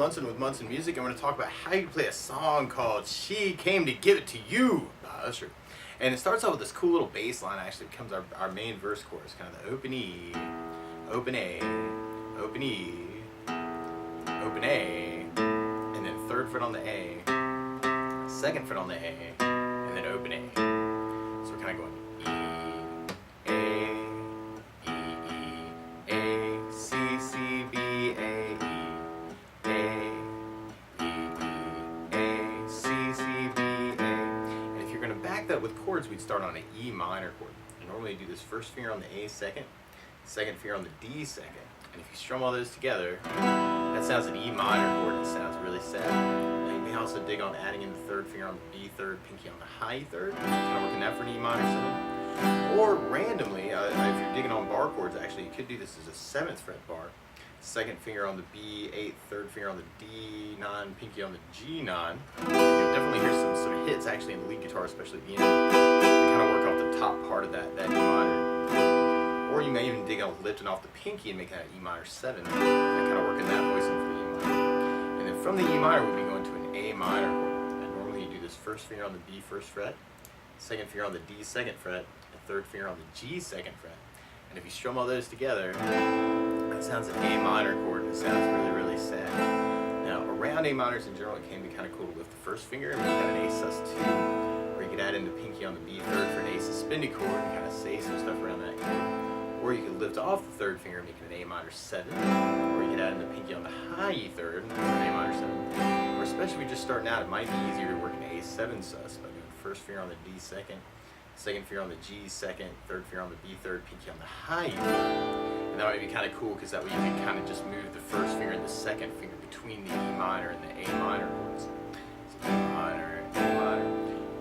Munson with Munson Music. I'm going to talk about how you play a song called She Came to Give It to You by Usher. And it starts out with this cool little bass line. Actually becomes our main verse chorus, kind of the open E, open A, open E, open A, and then third fret on the A, second fret on the A, and then open A. So we're kind of going E, A, E, E, A, C, C, B, A, E, A, E, E, A, C, C, B, A. And if you're going to back that with chords, we'd start on an E minor chord. I normally do this first finger on the A second finger on the D second. And if you strum all those together, that sounds an E minor chord and it sounds really sad. Now you may also dig on adding in the third finger on the B third, pinky on the high third, kind of working that for an E minor 7. Or randomly, if you're digging on bar chords, actually you could do this as a 7th fret bar. Second finger on the B, 8th, third finger on the D9, pinky on the G9. You'll definitely hear some sort of hits actually in the lead guitar, especially at the end. They kind of work off the top part of that E minor. Or you may even dig on lifting off the pinky and make that E minor 7. And kind of working that voicing for the E minor. And then from the E minor, we'll be going to an A minor chord. And normally you do this first finger on the B first fret, second finger on the D second fret, and third finger on the G second fret. And if you strum all those together, that sounds an A minor chord and it sounds really, really sad. Now, around A minors in general, it can be kind of cool to lift the first finger and make that an A sus2. Or you could add in the pinky on the B third for an A suspended chord and kind of say some stuff around that chord. Or you could lift off the third finger and make it an A minor 7. Or you could add in the pinky on the high E third and an A minor 7. Or especially if you're just starting out, it might be easier to work an A7 sus by doing first finger on the D second finger on the G second, third finger on the B third, pinky on the high E third. And that might be kind of cool because that way you can kind of just move the first finger and the second finger between the E minor and the A minor chords. So E minor, A minor.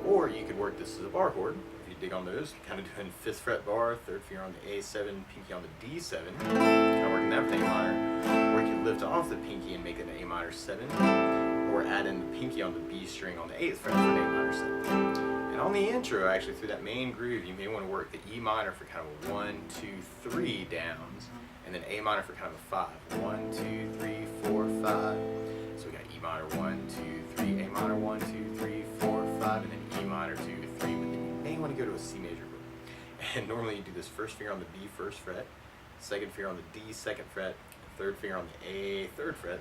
Or you could work this as a bar chord. If you dig on those, kind of doing 5th fret bar, third finger on the A7, pinky on the D7, kind of working that for A minor. Or you could lift off the pinky and make it an A minor 7. Or add in the pinky on the B string on the 8th fret for an A minor 7. And on the intro, actually, through that main groove, you may want to work the E minor for kind of a 1, 2, 3 downs, and then A minor for kind of a 5. 1, 2, 3, 4, 5. So we got E minor 1, 2, 3, A minor 1, 2, 3, 4, 5, and then E minor 2, 3. But then you may want to go to a C major chord. And normally you do this first finger on the B first fret, second finger on the D second fret, third finger on the A third fret.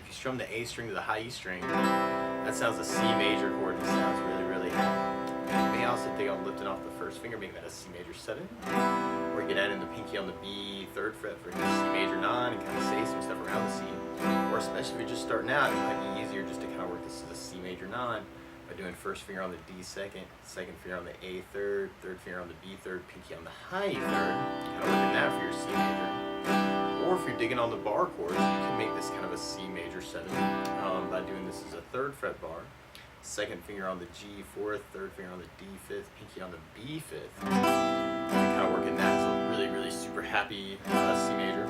If you strum the A string to the high E string, that sounds a C major chord and it sounds really, really happy. You may also dig on lifting off the first finger, making that a C major 7. Or you could add in the pinky on the B third fret for a C major 9 and kind of say some stuff around the C. Or especially if you're just starting out, it might be easier just to kind of work this as a C major 9 by doing first finger on the D second finger on the A third finger on the B third, pinky on the high E third, kind of working that for your C major. Or if you're digging on the bar chords, you can make this kind of a C major 7 by doing this as a 3rd fret bar, second finger on the G 4th, third finger on the D 5th, pinky on the B 5th. And kind of working that as a really, really super happy C major.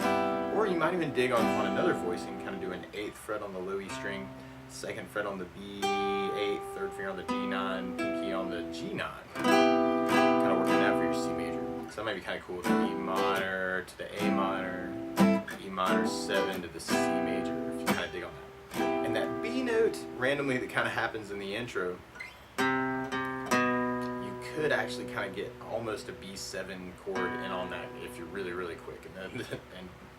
Or you might even dig on another voicing, kind of do an 8th fret on the low E string, 2nd fret on the B 8th, third finger on the D9, pinky on the G9. Kind of working that for your C major. So that might be kind of cool with the E minor to the A minor, E minor 7 to the C major, if you kind of dig on that. And that B note, randomly, that kind of happens in the intro, you could actually kind of get almost a B7 chord in on that if you're really, really quick. And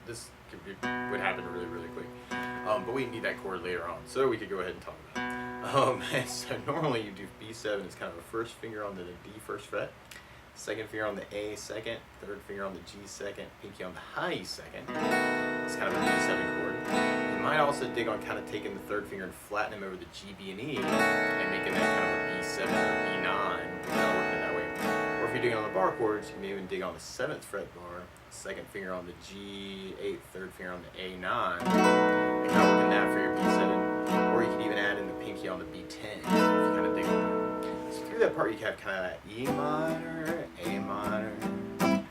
this would happen really, really quick. But we need that chord later on, so we could go ahead and talk about it. And so normally you do B7 as kind of a first finger on the D first fret, second finger on the A second, third finger on the G second, pinky on the high E second. It's kind of a B7 chord. You might also dig on kind of taking the third finger and flattening them over the G, B, and E and making that kind of a B7 or B9, kind of working that way. Or if you're digging on the bar chords, you may even dig on the 7th fret bar, second finger on the G, 8th, third finger on the A9, and kind of working that for your B7. Or you could even add in the pinky on the B10 if you kind of dig on that. So through that part, you have kind of that E minor, A minor,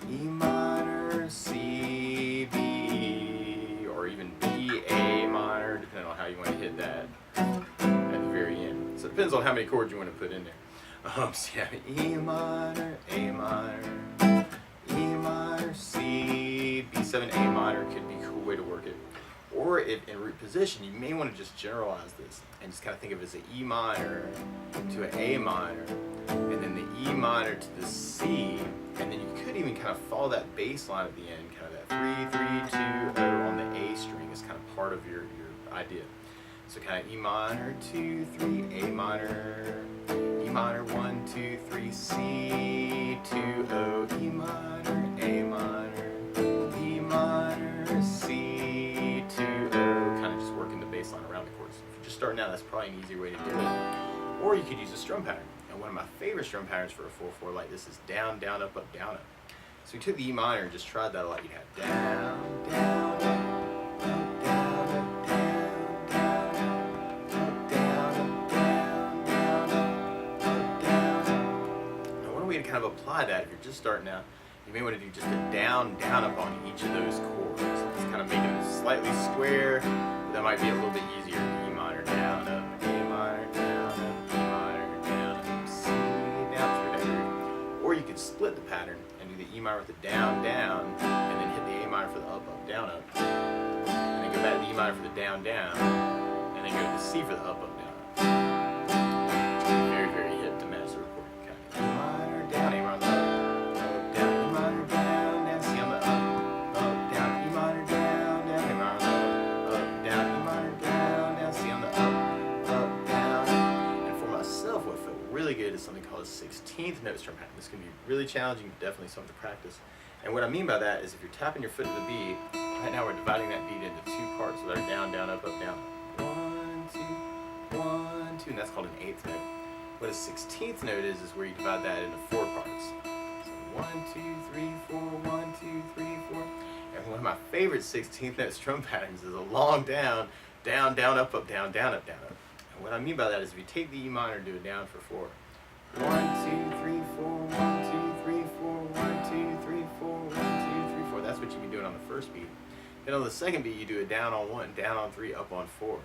E minor, C, B, or even B, A minor, depending on how you want to hit that at the very end. So it depends on how many chords you want to put in there. So you have E minor, A minor, E minor, C, B7, A minor could be a cool way to work it. Or if in root position, you may want to just generalize this and just kind of think of it as an E minor to an A minor, and then the E minor to the C, and then you could even kind of follow that bass line at the end, kind of that 3, 3, 2, 0 on the A string is kind of part of your idea. So kind of E minor, 2, 3, A minor, E minor, 1, 2, 3, C, 2, O, E minor, A minor, E minor, C, 2, O, kind of just working the bass line around the chords. If you're just starting out, that's probably an easier way to do it. Or you could use a strum pattern. And one of my favorite strum patterns for a 4/4 like this is down, down, up, up, down, up. So we took the E minor and just tried that a lot. You'd have down, down, up, up, down, up, down, down, up, down, down, up, down. Now one way to kind of apply that, if you're just starting out, you may want to do just a down, down, up on each of those chords. Just kind of making it slightly square. That might be a little bit easier. E minor, down, up, A minor, down, up, E minor, down, up, C, down, through that. Or you could split the pattern and do the E minor with the down, down, and then hit the A minor for the up, up, down, up. And then go back to the E minor for the down, down, and then go to the C for the up, up, down, up. Very, very hip to match the recording. Kind of E minor, down, A minor, up, down, E minor, down, down, C on the up, down, E minor, down, down, A minor, up, down, E minor, down, down, C on the up, down. And for myself, what felt really good is something called a 16th note strum pattern. This can be really challenging, definitely something to practice. And what I mean by that is if you're tapping your foot to the beat, right now we're dividing that beat into two parts that are down, down, up, down. 1, 2, 1, 2, and that's called an 8th note. What a 16th note is where you divide that into 4 parts. So 1, 2, 3, 4, 1, 2, 3, 4. And one of my favorite 16th note strum patterns is a long down, down, down, up, down, down, up, down, up. And what I mean by that is if you take the E minor and do it down for 4. 1, 2, 3, 4, 1, 2, 3, 4, 1, 2, 3, 4, 1, 2, 3, 4. That's what you'd be doing on the first beat. Then on the second beat, you do a down on 1, down on 3, up on 4.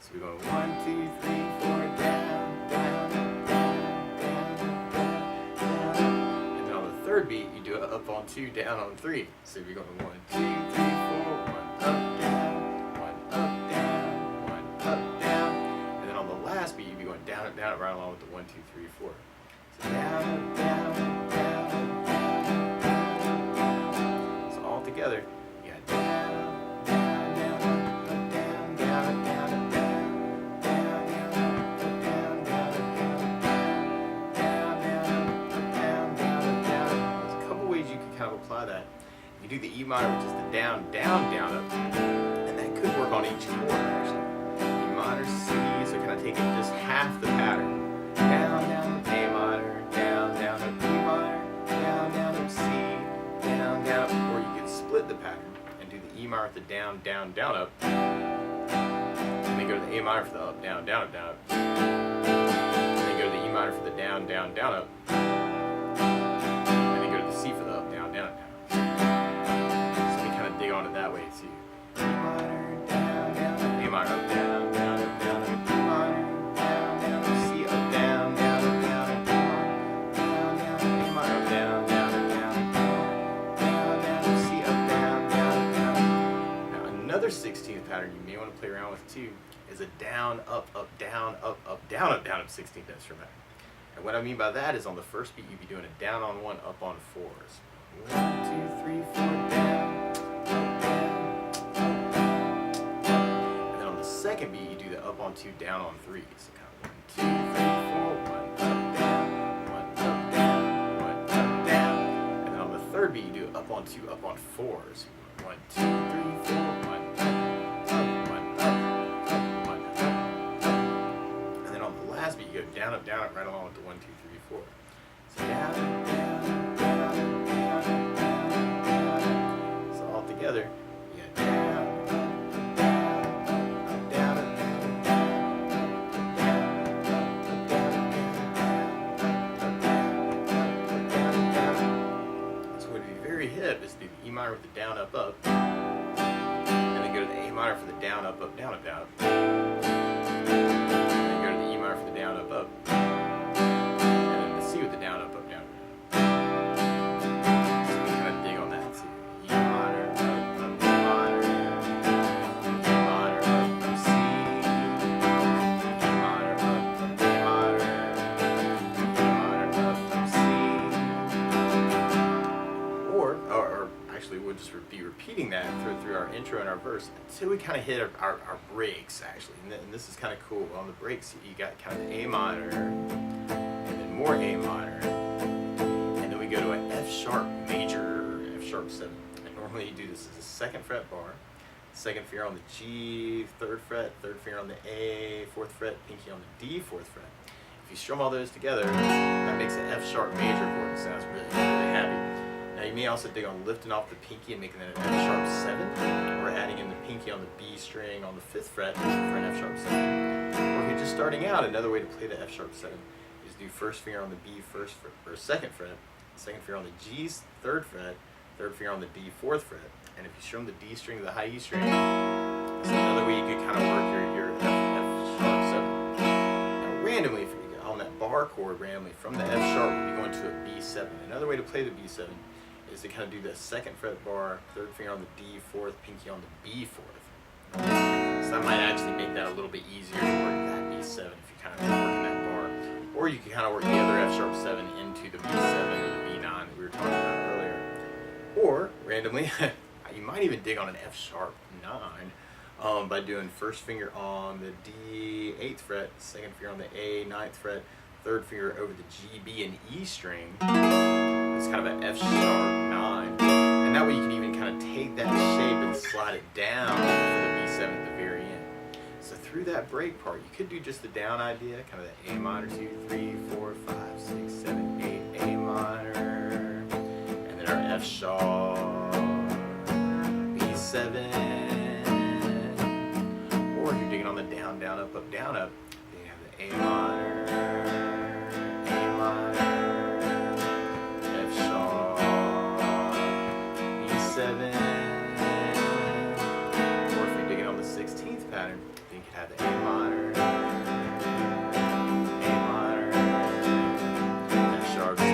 So we're going 1, 2, 3, 4, down, down, down, down, down, down. And then on the third beat, you do it up on 2, down on 3. So you're going 1, 2, 3, 4, 1, up, down, 1, up, down, 1, up, down. And then on the last beat, you'd be going down, up, down, up, right along with the 1, 2, 3, 4. So down, up, down, down, down, down, down. So all together, you got down, down, down, up, down, down, down, up, down. Apply that. You do the E minor, which is the down, down, down, up, and that could work on each chord actually. E minor, C, so kind of taking just half the pattern. Down, down, up, A minor, down, down, up, E minor, down, down, up, C, down, down, up. Or you could split the pattern and do the E minor with the down, down, down, up, and then go to the A minor for the up, down, down, up, down, up, and then go to the E minor for the down, down, down, up. C for the up, down, down, down. So we kind of dig on it that way too. E minor, down, down, A minor, up, down, down, up, down, E minor, down, down, C, up, down, down, up, down, A minor, down, down, A minor, up, down, down, down, down, C, up, down, down, down. Now another 16th pattern you may want to play around with too is a down, up, down, up, down, up 16th instrument. And what I mean by that is on the first beat, you'd be doing a down on 1, up on 4s. 1, 2, 3, 4, down, up, down, up, down, up. And then on the second beat, you do the up on 2, down on 3. So kind of 1, 2, 3, 4, 1, up, down, 1, up, down, 1, up, down. And then on the third beat, you do up on 2, up on 4s. 1, 2, 3, 4, 1, up, up, 1, up, up, 1, up, up. And then on the last beat, you go down, up, right along with the 1, 2, 3, 4. So down, down, down, down, down, down. So all together, you got down, up, down, up, down, up, down, down, down, down, down, down, down. So what would be very hip is do the E minor with the down, up, and then go to the A minor for the down, up, down, up, down, up. And then go to the E minor for the down, up, and then the C with the down, up, down. So we kind of dig on that too. E minor, up, E minor, down, repeating that through our intro and our verse until we kind of hit our breaks, actually. And this is kind of cool. On the breaks, you got kind of A minor, and then more A minor, and then we go to an F sharp major, F sharp 7. And normally you do this as a 2nd fret bar, 2nd finger on the G, 3rd fret, 3rd finger on the A, 4th fret, pinky on the D, 4th fret. If you strum all those together, that makes an F sharp major chord. It sounds really, really happy. Now you may also dig on lifting off the pinky and making that an F sharp 7, or adding in the pinky on the B string on the 5th fret for an F sharp 7. Or if you're just starting out, another way to play the F sharp 7 is do 1st finger on the B 1st fret, or 2nd fret, 2nd finger on the G 3rd fret, 3rd finger on the D 4th fret. And if you strum the D string to the high E string, that's another way you could kind of work your F sharp 7. Now randomly, if you get on that bar chord randomly from the F sharp, we'll be going to a B7. Another way to play the B7 is to kind of do the 2nd fret bar, 3rd finger on the D 4th, pinky on the B 4th. So that might actually make that a little bit easier to work that B7 if you kind of working that bar. Or you can kind of work the other F sharp 7 into the B7 or the B9 that we were talking about earlier. Or randomly, you might even dig on an F sharp 9 by doing 1st finger on the D 8th fret, 2nd finger on the A 9th fret, 3rd finger over the G, B, and E string. It's kind of an F sharp 9. And that way you can even kind of take that shape and slide it down for the B7 at the very end. So through that break part, you could do just the down idea, kind of the A minor, 2, 3, 4, 5, 6, 7, 8, A minor, and then our F sharp, B7. Or if you're digging on the down, down, up, down, up, then you have the A minor, A minor, F sharp, B7. Or if you're digging on the 16th pattern, then you could have the A minor, F sharp 7,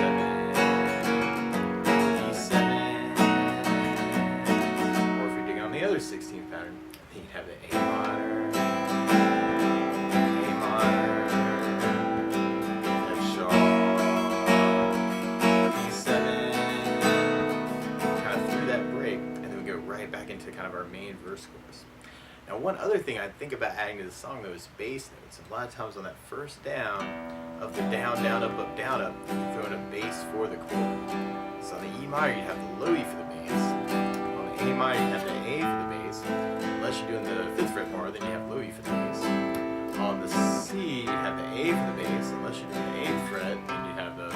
B7. Or if you're digging on the other 16th pattern, then you'd have the A minor, F sharp, B7. Kind of through that break, and then we go right back into kind of our main verse chorus. Now, one other thing I think about adding to the song though is bass notes. And a lot of times on that first down of the down, down, up, you're throwing a bass for the chord. So on the E minor, you have the low E for the bass. On the A minor, you have the A for the bass. Unless you're doing the 5th fret bar, then you have low E for the bass. On the C, you have the A for the bass. Unless you're doing the 8th fret, then you have the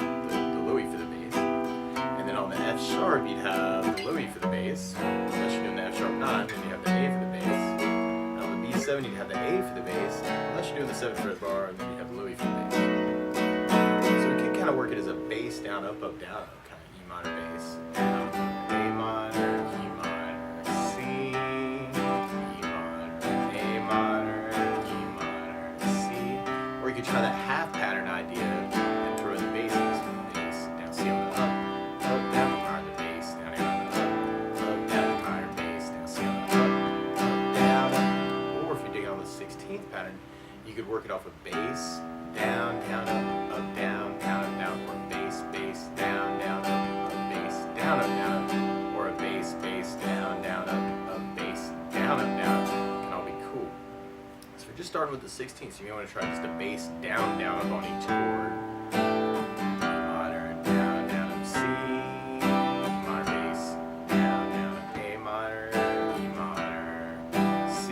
low E for the bass. And then on the F sharp, you'd have the low E for the bass. Unless you're doing the F sharp 9, then you have the A for the bass. And on the B7, you'd have the A for the bass. Unless you're doing the 7th fret bar, then you have the low E for the bass. So we can kind of work it as a bass, down, up, down, kind of E minor bass. Down, A minor, E minor, C, E minor, A minor, E minor, C. Or you could try that half pattern idea and throw in the basses. Bass, down, C on the up, down, E minor, the bass, down, A on the down, E minor, bass, down, C on the down. Or if you're digging on the 16th pattern, you could work it off of bass, down, down, up, down, down, or bass, bass, down, up, bass, down, up, or a bass, bass, down, up, bass, down, up, can all be cool. So we're just starting with the 16th, so you may want to try just a bass, down, up on each chord. E minor, down, up, C, E minor, bass, down, up, A minor, E minor, C.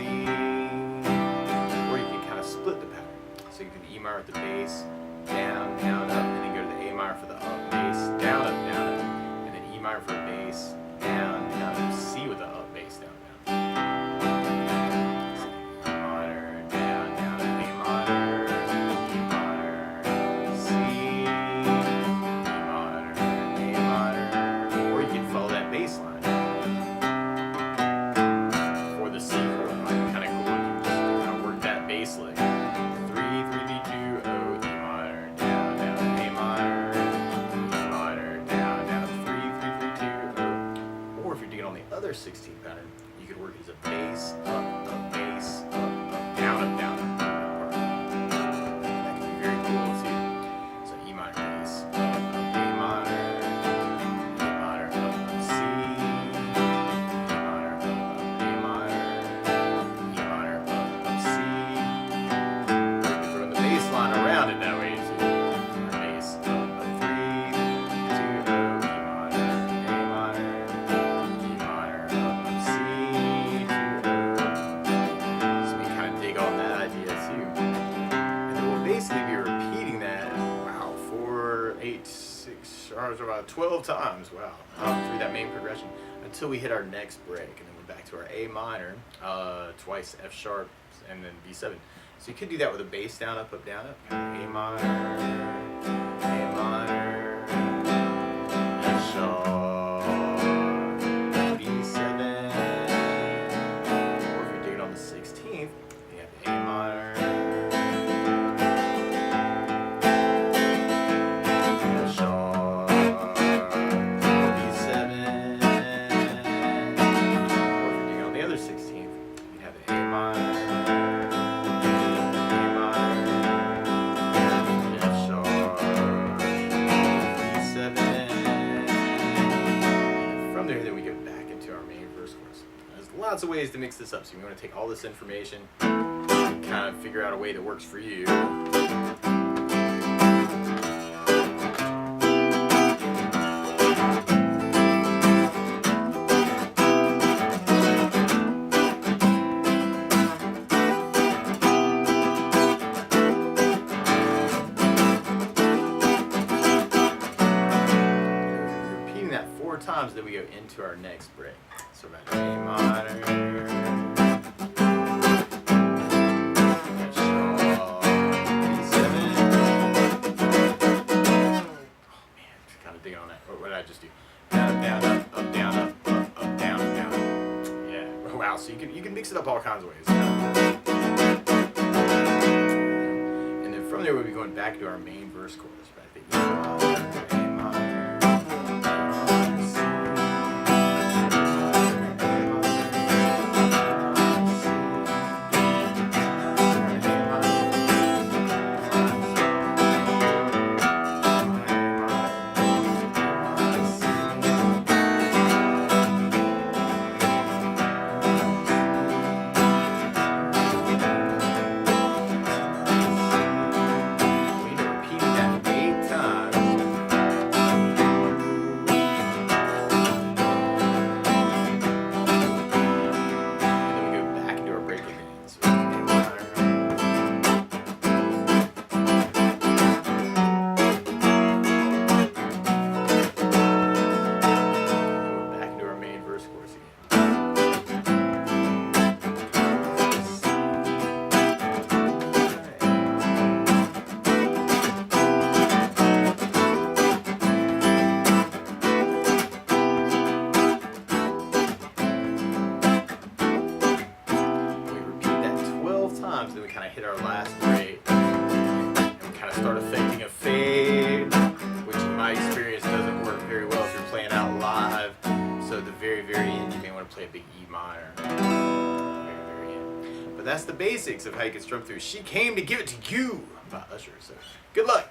Or you can kind of split the pattern. So you can do the E minor with the bass, down, up, and then go to the A minor for the up bass, down, up, and then E minor for the bass, down, C with the up bass, down. So E minor, down, A minor, E minor, C, E minor, A minor, or you can follow that bass line for the C chord, like kind of cool. You just kind of work that bass lick. 3, 3, 2, O, E minor, down, A minor, E minor, down, 3, 3, 2, O. Or if you're digging on the other 16th pattern, you could work it as a bass, up, bass, up, down, That can be very cool too. So E minor, bass, up, A minor, E minor, up, C, E about 12 times, wow, through that main progression until we hit our next break, and then we're back to our A minor, twice F sharp, and then B7. So you could do that with a bass down, up, down, up. A minor, F sharp, B7. Or if you're doing it on the 16th, you have A minor, F sharp, B7. Or if you're doing it on the other 16th, you have A minor. Lots of ways to mix this up, so we want to take all this information and kind of figure out a way that works for you. Repeating that 4 times, then we go into our next break. So back to A minor, F sharp, B7. Oh man, kind of digging on that. What did I just do? Down, down, up, down, up, down, down. Yeah. Oh, wow. So you can mix it up all kinds of ways. And then from there we'll be going back to our main verse chorus. Back to E minor, A minor. Then we kind of hit our last break, and we kind of start affecting a fade, which in my experience doesn't work very well if you're playing out live. So at the very, very end, you may want to play a big E minor. Very, very end. But that's the basics of how you can strum through "She Came to Give It to You" by Usher. So good luck.